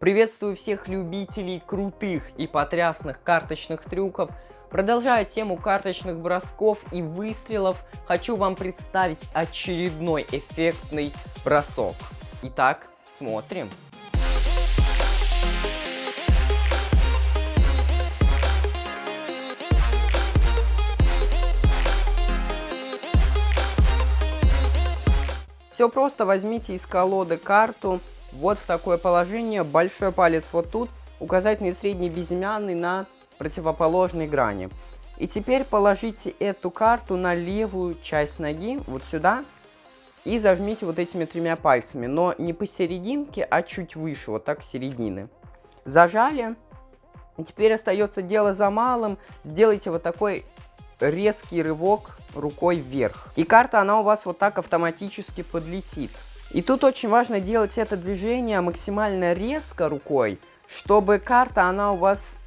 Приветствую всех любителей крутых и потрясных карточных трюков. Продолжая тему карточных бросков и выстрелов, хочу вам представить очередной эффектный бросок. Итак, смотрим. Все просто, возьмите из колоды карту. Вот в такое положение, большой палец вот тут, указательный и средний безымянный на противоположной грани. И теперь положите эту карту на левую часть ноги, вот сюда, и зажмите вот этими тремя пальцами, но не посерединке, а чуть выше, вот так с середины. Зажали, и теперь остается дело за малым, сделайте вот такой резкий рывок рукой вверх. И карта, она у вас вот так автоматически подлетит. И тут очень важно делать это движение максимально резко рукой, чтобы карта, она у вас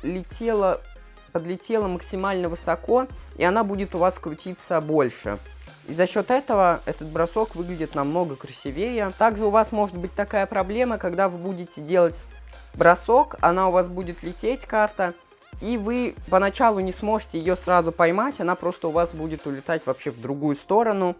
подлетела максимально высоко, и она будет у вас крутиться больше. И за счет этого этот бросок выглядит намного красивее. Также у вас может быть такая проблема, когда вы будете делать бросок, она у вас будет лететь, карта, и вы поначалу не сможете ее сразу поймать, она просто у вас будет улетать вообще в другую сторону.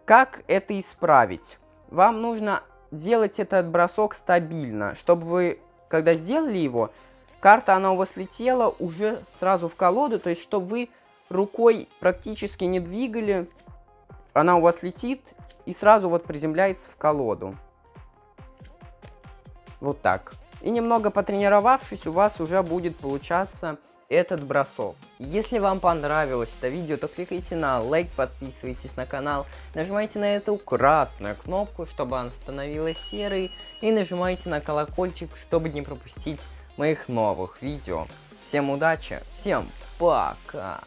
Как это исправить? Вам нужно делать этот бросок стабильно, чтобы вы, когда сделали его, карта, она у вас летела уже сразу в колоду, то есть, чтобы вы рукой практически не двигали, она у вас летит и сразу вот приземляется в колоду. Вот так. И немного потренировавшись, у вас уже будет получаться этот бросок. Если вам понравилось это видео, то кликайте на лайк, подписывайтесь на канал, нажимайте на эту красную кнопку, чтобы она становилась серой, и нажимайте на колокольчик, чтобы не пропустить моих новых видео. Всем удачи, всем пока!